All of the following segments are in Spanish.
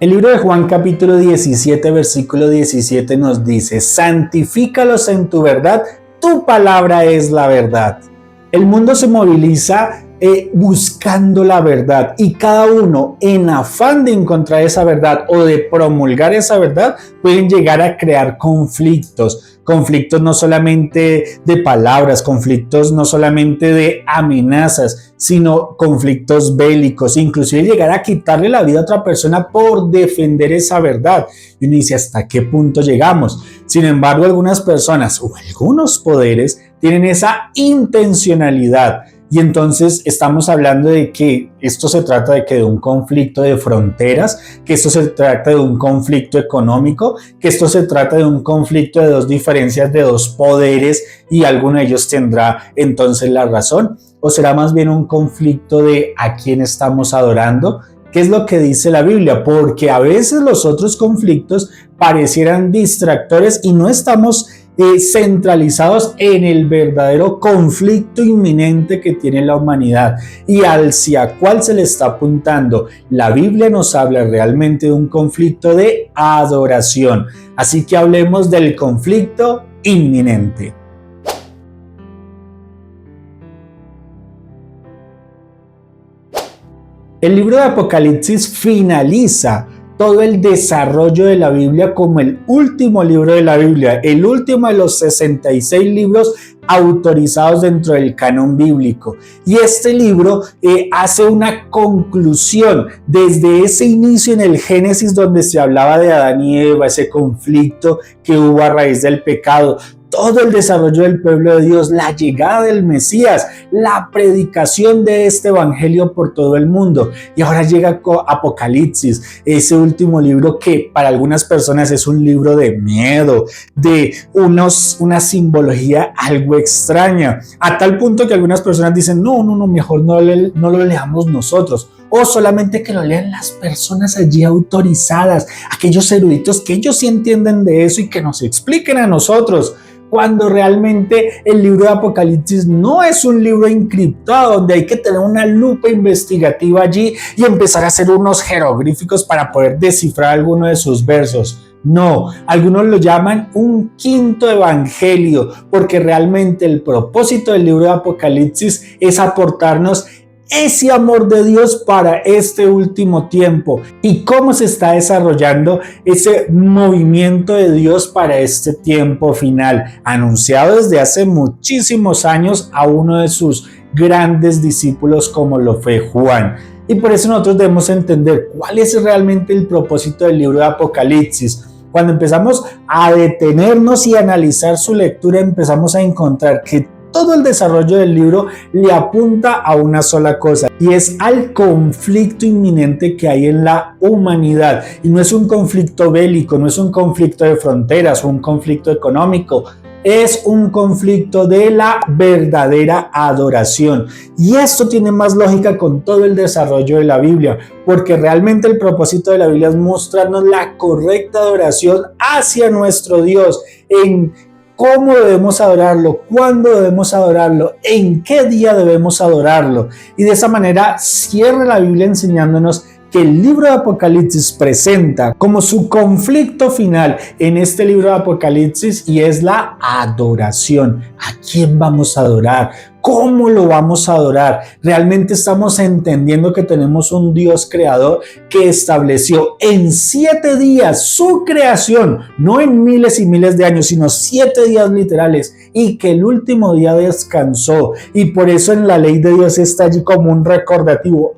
El libro de Juan capítulo 17, versículo 17 nos dice: santifícalos en tu verdad, tu palabra es la verdad. El mundo se moviliza buscando la verdad, y cada uno en afán de encontrar esa verdad o de promulgar esa verdad pueden llegar a crear conflictos no solamente de palabras, conflictos no solamente de amenazas, sino conflictos bélicos, inclusive llegar a quitarle la vida a otra persona por defender esa verdad. Y uno dice, ¿hasta qué punto llegamos? Sin embargo, algunas personas o algunos poderes tienen esa intencionalidad. Y entonces estamos hablando de que esto se trata de un conflicto de fronteras, que esto se trata de un conflicto económico, que esto se trata de un conflicto de dos diferencias de dos poderes y alguno de ellos tendrá entonces la razón, o será más bien un conflicto de a quién estamos adorando. ¿Qué es lo que dice la Biblia? Porque a veces los otros conflictos parecieran distractores y no estamos centralizados en el verdadero conflicto inminente que tiene la humanidad y hacia cuál se le está apuntando. La Biblia nos habla realmente de un conflicto de adoración. Así que hablemos del conflicto inminente. El libro de Apocalipsis finaliza todo el desarrollo de la Biblia como el último libro de la Biblia, el último de los 66 libros autorizados dentro del canon bíblico. Y este libro hace una conclusión desde ese inicio en el Génesis, donde se hablaba de Adán y Eva, ese conflicto que hubo a raíz del pecado, todo el desarrollo del pueblo de Dios, la llegada del Mesías, la predicación de este evangelio por todo el mundo. Y ahora llega Apocalipsis, ese último libro que para algunas personas es un libro de miedo, de una simbología algo extraña, a tal punto que algunas personas dicen, no, mejor no lo leamos nosotros, o solamente que lo lean las personas allí autorizadas, aquellos eruditos que ellos sí entienden de eso y que nos expliquen a nosotros. Cuando realmente el libro de Apocalipsis no es un libro encriptado donde hay que tener una lupa investigativa allí y empezar a hacer unos jeroglíficos para poder descifrar alguno de sus versos. No, algunos lo llaman un quinto evangelio, porque realmente el propósito del libro de Apocalipsis es aportarnos ese amor de Dios para este último tiempo y cómo se está desarrollando ese movimiento de Dios para este tiempo final, anunciado desde hace muchísimos años a uno de sus grandes discípulos como lo fue Juan. Y por eso nosotros debemos entender cuál es realmente el propósito del libro de Apocalipsis. Cuando empezamos a detenernos y analizar su lectura, empezamos a encontrar que todo el desarrollo del libro le apunta a una sola cosa, y es al conflicto inminente que hay en la humanidad. Y no es un conflicto bélico, no es un conflicto de fronteras o un conflicto económico, es un conflicto de la verdadera adoración. Y esto tiene más lógica con todo el desarrollo de la Biblia, porque realmente el propósito de la Biblia es mostrarnos la correcta adoración hacia nuestro Dios, en cómo debemos adorarlo, cuándo debemos adorarlo, en qué día debemos adorarlo. Y de esa manera cierra la Biblia enseñándonos que el libro de Apocalipsis presenta como su conflicto final en este libro de Apocalipsis, y es la adoración. ¿A quién vamos a adorar? ¿Cómo lo vamos a adorar? ¿Realmente estamos entendiendo que tenemos un Dios creador que estableció en 7 días su creación, no en miles y miles de años, sino 7 días literales, y que el último día descansó? Y por eso en la ley de Dios está allí como un recordativo.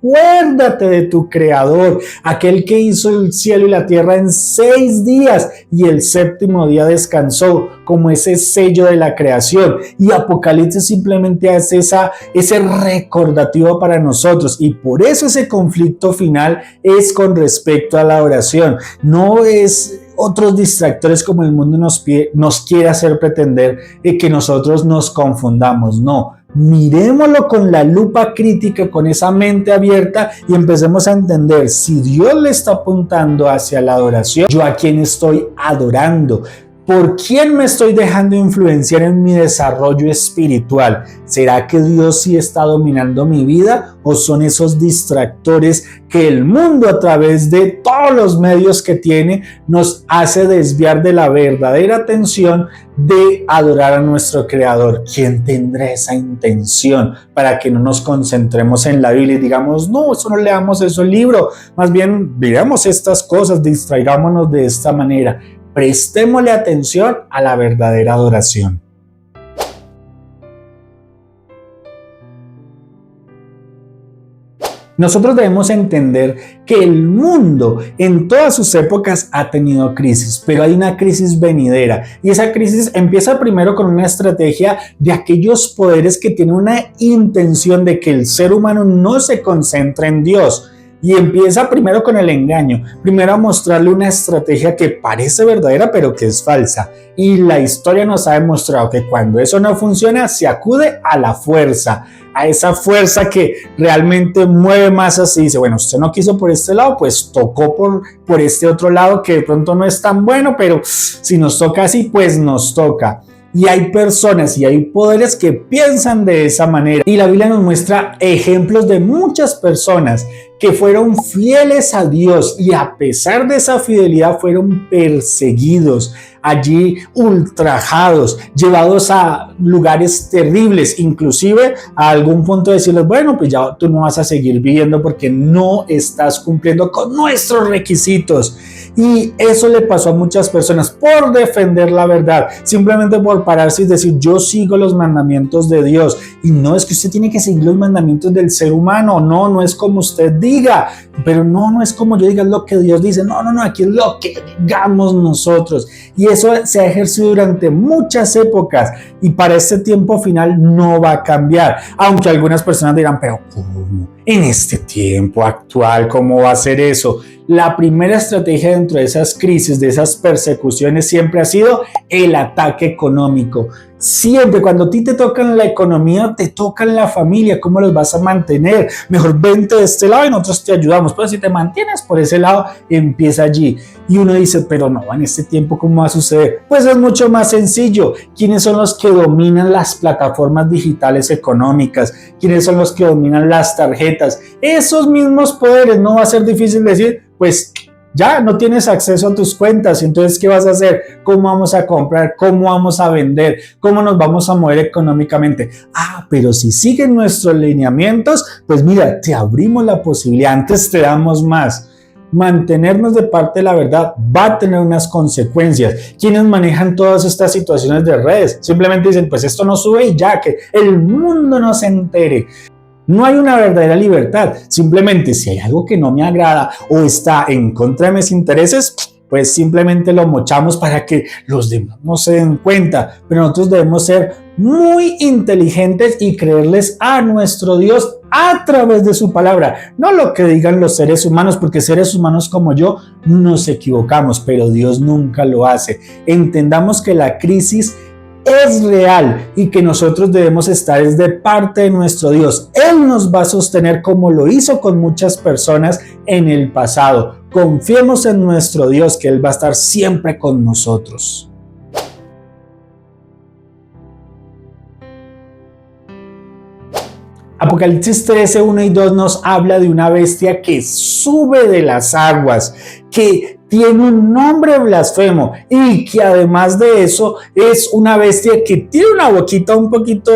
Acuérdate de tu creador, aquel que hizo el cielo y la tierra en 6 días y el séptimo día descansó, como ese sello de la creación. Y Apocalipsis simplemente hace ese recordativo para nosotros, y por eso ese conflicto final es con respecto a la oración. No es otros distractores como el mundo nos quiere hacer pretender que nosotros nos confundamos. No. Miremoslo con la lupa crítica, con esa mente abierta, y empecemos a entender si Dios le está apuntando hacia la adoración. ¿Yo a quién estoy adorando? ¿Por quién me estoy dejando influenciar en mi desarrollo espiritual? ¿Será que Dios sí está dominando mi vida o son esos distractores que el mundo a través de todos los medios que tiene nos hace desviar de la verdadera atención de adorar a nuestro Creador? ¿Quién tendrá esa intención para que no nos concentremos en la Biblia y digamos, no, eso no leamos ese libro, más bien veamos estas cosas, distraigámonos de esta manera? Prestémosle atención a la verdadera adoración. Nosotros debemos entender que el mundo en todas sus épocas ha tenido crisis, pero hay una crisis venidera y esa crisis empieza primero con una estrategia de aquellos poderes que tienen una intención de que el ser humano no se concentre en Dios. Y empieza primero con el engaño, primero a mostrarle una estrategia que parece verdadera pero que es falsa. Y la historia nos ha demostrado que cuando eso no funciona se acude a la fuerza, a esa fuerza que realmente mueve masas y dice, bueno, usted no quiso por este lado, pues tocó por este otro lado que de pronto no es tan bueno, pero si nos toca así, pues nos toca. Y hay personas y hay poderes que piensan de esa manera. Y la Biblia nos muestra ejemplos de muchas personas que fueron fieles a Dios y a pesar de esa fidelidad fueron perseguidos, allí ultrajados, llevados a lugares terribles, inclusive a algún punto de decirles, bueno, pues ya tú no vas a seguir viviendo porque no estás cumpliendo con nuestros requisitos. Y eso le pasó a muchas personas por defender la verdad, simplemente por pararse y decir, yo sigo los mandamientos de Dios. Y no es que usted tiene que seguir los mandamientos del ser humano, no es como usted diga, pero no es como yo diga, es lo que Dios dice, no, aquí es lo que digamos nosotros. Y eso se ha ejercido durante muchas épocas y para este tiempo final no va a cambiar, aunque algunas personas dirán, pero ¿cómo? En este tiempo actual, ¿cómo va a ser eso? La primera estrategia dentro de esas crisis, de esas persecuciones, siempre ha sido el ataque económico. Siempre, cuando a ti te tocan la economía, te tocan la familia, ¿cómo los vas a mantener? Mejor vente de este lado y nosotros te ayudamos. Pero si te mantienes por ese lado, empieza allí. Y uno dice, pero no, en este tiempo, ¿cómo va a suceder? Pues es mucho más sencillo. ¿Quiénes son los que dominan las plataformas digitales económicas? ¿Quiénes son los que dominan las tarjetas? Esos mismos poderes, no va a ser difícil decir, pues ya no tienes acceso a tus cuentas, entonces ¿qué vas a hacer? ¿Cómo vamos a comprar? ¿Cómo vamos a vender? ¿Cómo nos vamos a mover económicamente? Pero si siguen nuestros lineamientos, pues mira, te abrimos la posibilidad, antes te damos más. Mantenernos de parte de la verdad va a tener unas consecuencias. Quienes manejan todas estas situaciones de redes simplemente dicen, pues esto no sube y ya, que el mundo no se entere. No hay una verdadera libertad, simplemente si hay algo que no me agrada o está en contra de mis intereses, pues simplemente lo mochamos para que los demás no se den cuenta. Pero nosotros debemos ser muy inteligentes y creerles a nuestro Dios a través de su palabra, no lo que digan los seres humanos, porque seres humanos como yo nos equivocamos, pero Dios nunca lo hace. Entendamos que la crisis es real y que nosotros debemos estar de parte de nuestro Dios. Él nos va a sostener como lo hizo con muchas personas en el pasado. Confiemos en nuestro Dios, que Él va a estar siempre con nosotros. Apocalipsis 13, 1 y 2 nos habla de una bestia que sube de las aguas, que tiene un nombre blasfemo y que además de eso es una bestia que tiene una boquita un poquito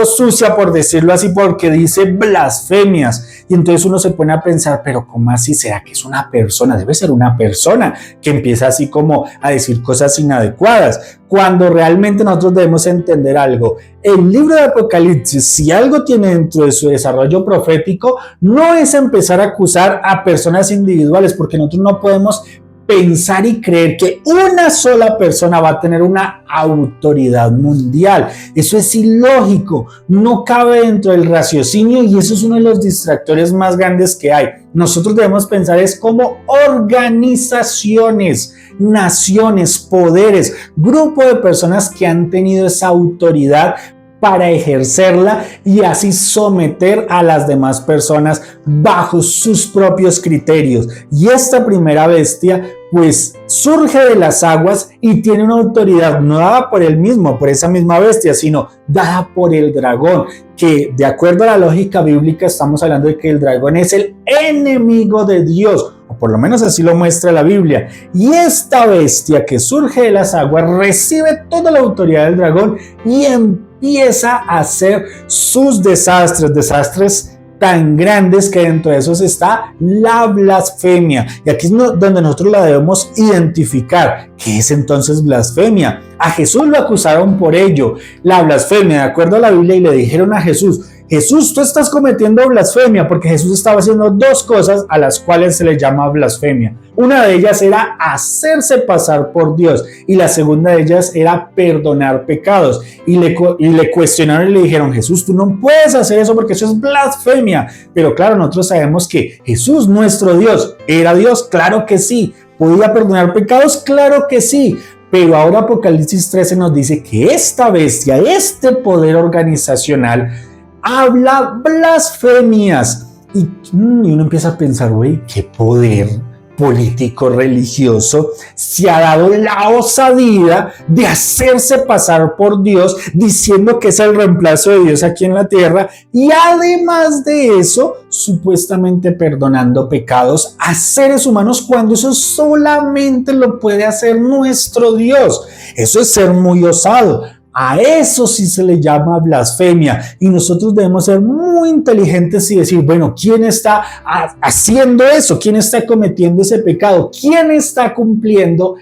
sucia, por decirlo así, porque dice blasfemias. Y entonces uno se pone a pensar, pero ¿cómo así? ¿Será que es una persona? Debe ser una persona que empieza así como a decir cosas inadecuadas, cuando realmente nosotros debemos entender algo. El libro de Apocalipsis, si algo tiene dentro de su desarrollo profético, no es empezar a acusar a personas individuales, porque nosotros no podemos pensar y creer que una sola persona va a tener una autoridad mundial. Eso es ilógico, no cabe dentro del raciocinio y eso es uno de los distractores más grandes que hay. Nosotros debemos pensar es como organizaciones, naciones, poderes, grupo de personas que han tenido esa autoridad para ejercerla y así someter a las demás personas bajo sus propios criterios. Y esta primera bestia pues surge de las aguas y tiene una autoridad no dada por él mismo, por esa misma bestia, sino dada por el dragón, que de acuerdo a la lógica bíblica estamos hablando de que el dragón es el enemigo de Dios, o por lo menos así lo muestra la Biblia. Y esta bestia que surge de las aguas recibe toda la autoridad del dragón y empieza a hacer sus desastres tan grandes, que dentro de esos está la blasfemia. Y aquí es donde nosotros la debemos identificar. ¿Qué es entonces blasfemia? A Jesús lo acusaron por ello. La blasfemia, de acuerdo a la Biblia, y le dijeron a Jesús, tú estás cometiendo blasfemia, porque Jesús estaba haciendo dos cosas a las cuales se le llama blasfemia. Una de ellas era hacerse pasar por Dios y la segunda de ellas era perdonar pecados. Y le cuestionaron y le dijeron, Jesús, tú no puedes hacer eso porque eso es blasfemia. Pero claro, nosotros sabemos que Jesús, nuestro Dios, ¿era Dios? Claro que sí. ¿Podía perdonar pecados? Claro que sí. Pero ahora Apocalipsis 13 nos dice que esta bestia, este poder organizacional, habla blasfemias. Y uno empieza a pensar, güey, qué poder político religioso se ha dado la osadía de hacerse pasar por Dios, diciendo que es el reemplazo de Dios aquí en la tierra, y además de eso, supuestamente perdonando pecados a seres humanos, cuando eso solamente lo puede hacer nuestro Dios. Eso es ser muy osado. A eso sí se le llama blasfemia, y nosotros debemos ser muy inteligentes y decir, bueno, ¿quién está haciendo eso? ¿Quién está cometiendo ese pecado? ¿Quién está cumpliendo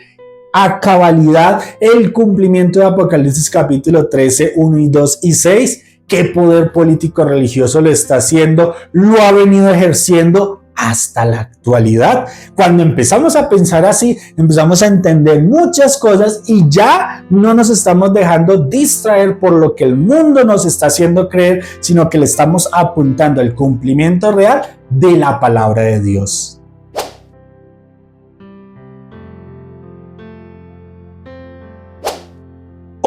a cabalidad el cumplimiento de Apocalipsis capítulo 13, 1 y 2 y 6? ¿Qué poder político religioso lo está haciendo? ¿Lo ha venido ejerciendo hasta la actualidad? Cuando empezamos a pensar así, empezamos a entender muchas cosas y ya no nos estamos dejando distraer por lo que el mundo nos está haciendo creer, sino que le estamos apuntando al cumplimiento real de la palabra de Dios.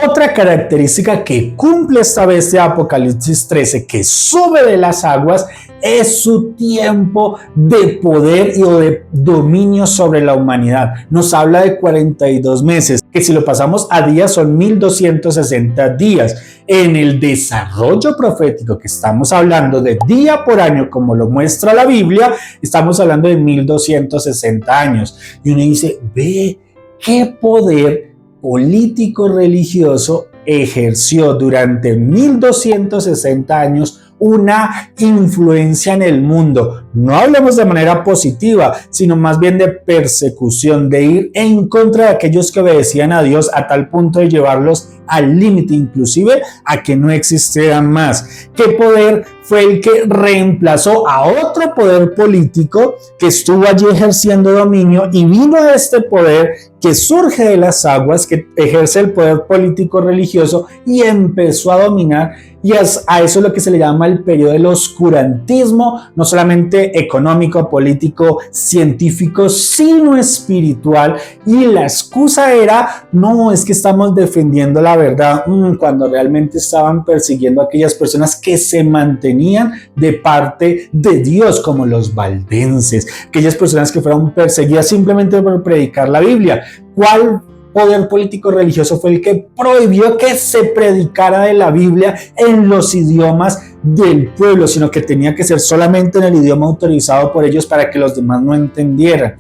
Otra característica que cumple esta bestia de Apocalipsis 13, que sube de las aguas, es su tiempo de poder y o de dominio sobre la humanidad. Nos habla de 42 meses, que si lo pasamos a días son 1260 días. En el desarrollo profético que estamos hablando de día por año, como lo muestra la Biblia, estamos hablando de 1260 años. Y uno dice, ve, qué poder político religioso ejerció durante 1260 años una influencia en el mundo. No hablemos de manera positiva, sino más bien de persecución, de ir en contra de aquellos que obedecían a Dios a tal punto de llevarlos al límite, inclusive a que no existieran más. ¿Qué poder fue el que reemplazó a otro poder político que estuvo allí ejerciendo dominio, y vino a este poder que surge de las aguas, que ejerce el poder político religioso y empezó a dominar? Y a eso es lo que se le llama el periodo del oscurantismo, no solamente económico, político, científico, sino espiritual. Y la excusa era, no, es que estamos defendiendo la verdad, cuando realmente estaban persiguiendo a aquellas personas que se mantenían de parte de Dios, como los valdenses, aquellas personas que fueron perseguidas simplemente por predicar la Biblia. ¿Cuál poder político religioso fue el que prohibió que se predicara de la Biblia en los idiomas del pueblo, sino que tenía que ser solamente en el idioma autorizado por ellos para que los demás no entendieran?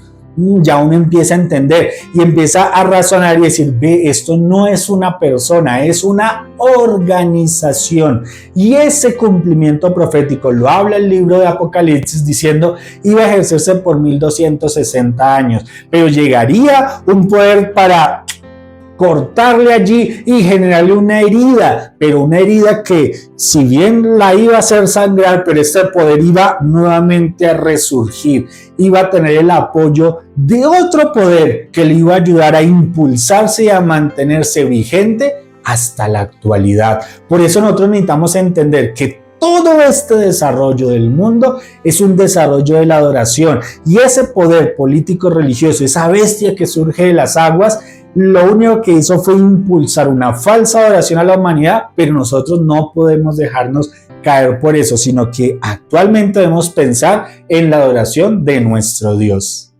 Ya uno empieza a entender y empieza a razonar y decir, ve, esto no es una persona, es una organización. Y ese cumplimiento profético lo habla el libro de Apocalipsis, diciendo, iba a ejercerse por 1260 años, pero llegaría un poder para cortarle allí y generarle una herida, pero una herida que, si bien la iba a hacer sangrar, pero este poder iba nuevamente a resurgir, iba a tener el apoyo de otro poder que le iba a ayudar a impulsarse y a mantenerse vigente hasta la actualidad. Por eso nosotros necesitamos entender que todo este desarrollo del mundo es un desarrollo de la adoración, y ese poder político religioso, esa bestia que surge de las aguas, lo único que hizo fue impulsar una falsa adoración a la humanidad, pero nosotros no podemos dejarnos caer por eso, sino que actualmente debemos pensar en la adoración de nuestro Dios.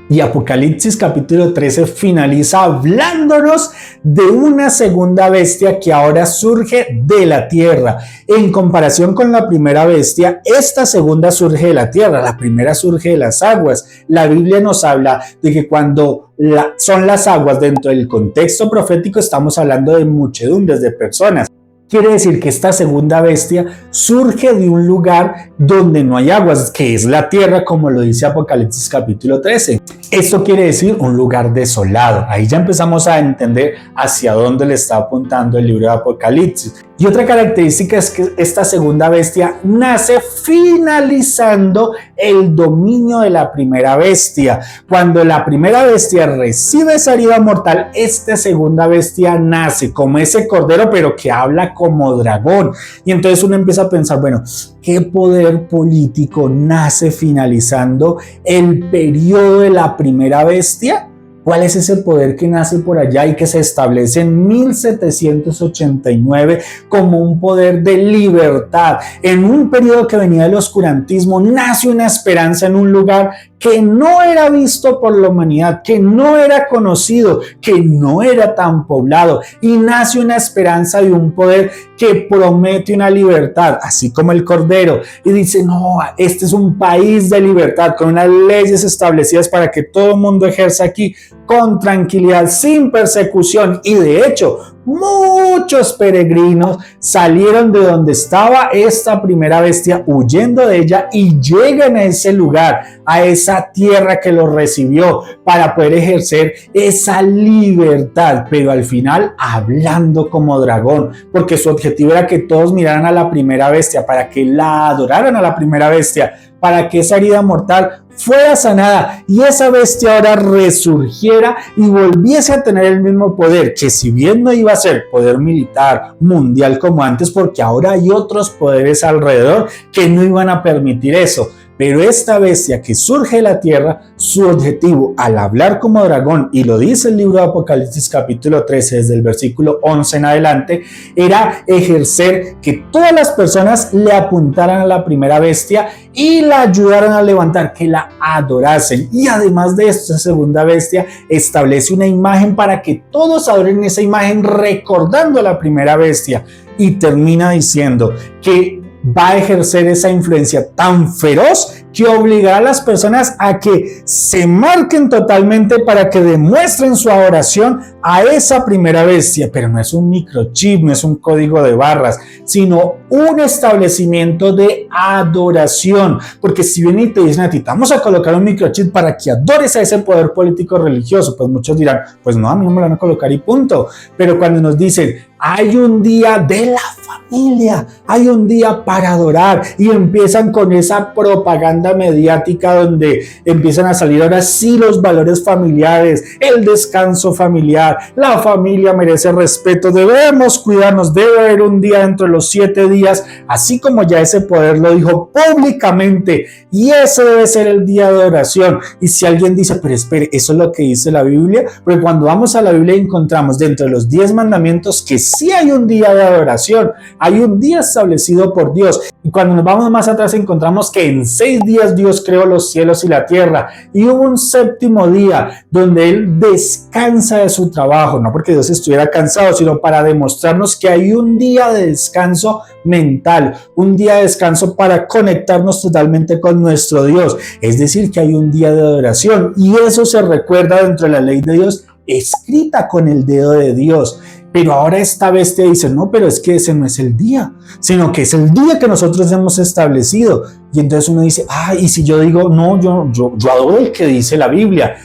Y Apocalipsis capítulo 13 finaliza hablándonos de una segunda bestia que ahora surge de la tierra. En comparación con la primera bestia, esta segunda surge de la tierra, la primera surge de las aguas. La Biblia nos habla de que cuando son las aguas dentro del contexto profético, estamos hablando de muchedumbres de personas. Quiere decir que esta segunda bestia surge de un lugar donde no hay aguas, que es la tierra, como lo dice Apocalipsis capítulo 13. Esto quiere decir un lugar desolado. Ahí ya empezamos a entender hacia dónde le está apuntando el libro de Apocalipsis. Y otra característica es que esta segunda bestia nace finalizando el dominio de la primera bestia. Cuando la primera bestia recibe esa herida mortal, esta segunda bestia nace como ese cordero, pero que habla como dragón. Y entonces uno empieza a pensar, bueno, ¿qué poder político nace finalizando el periodo de la primera bestia? ¿Cuál es ese poder que nace por allá y que se establece en 1789 como un poder de libertad? En un periodo que venía del oscurantismo, nace una esperanza en un lugar que no era visto por la humanidad, que no era conocido, que no era tan poblado, y nace una esperanza de un poder que promete una libertad, así como el Cordero, y dice, no, este es un país de libertad, con unas leyes establecidas para que todo el mundo ejerza aquí con tranquilidad, sin persecución, y de hecho, muchos peregrinos salieron de donde estaba esta primera bestia, huyendo de ella, y llegan a ese lugar, a esa tierra que los recibió, para poder ejercer esa libertad, pero al final hablando como dragón, porque su objetivo era que todos miraran a la primera bestia, para que la adoraran a la primera bestia, para que esa herida mortal fuera sanada y esa bestia ahora resurgiera y volviese a tener el mismo poder, que si bien no iba a ser poder militar mundial como antes, porque ahora hay otros poderes alrededor que no iban a permitir eso. Pero esta bestia que surge de la tierra, su objetivo al hablar como dragón, y lo dice el libro de Apocalipsis capítulo 13 desde el versículo 11 en adelante, era ejercer que todas las personas le apuntaran a la primera bestia y la ayudaran a levantar, que la adorasen. Y además de esto, esa segunda bestia establece una imagen para que todos adoren esa imagen recordando a la primera bestia, y termina diciendo que va a ejercer esa influencia tan feroz que obligará a las personas a que se marquen totalmente para que demuestren su adoración a esa primera bestia. Pero no es un microchip, no es un código de barras, sino un establecimiento de adoración. Porque si vienen y te dicen a ti, vamos a colocar un microchip para que adores a ese poder político religioso, pues muchos dirán, pues no, a mí no me lo van a colocar y punto. Pero cuando nos dicen, hay un día de la familia, hay un día para adorar, y empiezan con esa propaganda mediática donde empiezan a salir ahora sí los valores familiares, el descanso familiar, la familia merece respeto, debemos cuidarnos, debe haber un día dentro de los 7 días, así como ya ese poder lo dijo públicamente, y ese debe ser el día de oración. Y si alguien dice, pero espere, ¿eso es lo que dice la Biblia? Porque cuando vamos a la Biblia encontramos dentro de los 10 mandamientos que sí hay un día de adoración, hay un día establecido por Dios. Y cuando nos vamos más atrás encontramos que en 6 días Dios creó los cielos y la tierra, y hubo un séptimo día donde Él descansa de su trabajo, no porque Dios estuviera cansado, sino para demostrarnos que hay un día de descanso mental, un día de descanso para conectarnos totalmente con nuestro Dios, es decir, que hay un día de adoración, y eso se recuerda dentro de la ley de Dios, escrita con el dedo de Dios. Pero ahora esta bestia dice, no, pero es que ese no es el día, sino que es el día que nosotros hemos establecido. Y entonces uno dice, y si yo digo, no, yo adoro el que dice la Biblia.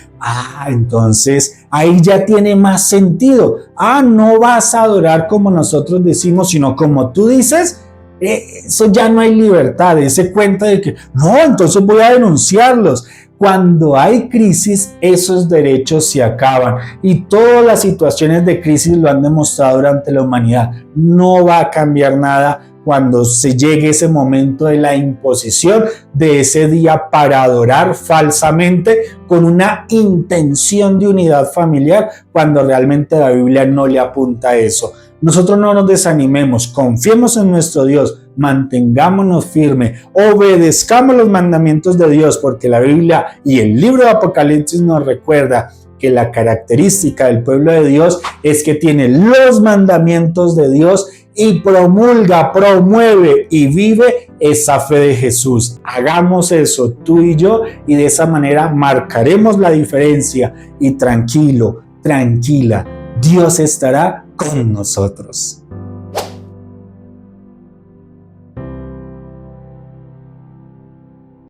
Entonces ahí ya tiene más sentido. No vas a adorar como nosotros decimos, sino como tú dices. Eso ya no hay libertad, ese cuento de que, no, entonces voy a denunciarlos. Cuando hay crisis, esos derechos se acaban, y todas las situaciones de crisis lo han demostrado durante la humanidad. No va a cambiar nada cuando se llegue ese momento de la imposición de ese día para adorar falsamente con una intención de unidad familiar, cuando realmente la Biblia no le apunta a eso. Nosotros no nos desanimemos, confiemos en nuestro Dios, mantengámonos firmes, obedezcamos los mandamientos de Dios, porque la Biblia y el libro de Apocalipsis nos recuerda que la característica del pueblo de Dios es que tiene los mandamientos de Dios y promulga, promueve y vive esa fe de Jesús. Hagamos eso tú y yo, y de esa manera marcaremos la diferencia, y tranquilo, tranquila, Dios estará con nosotros.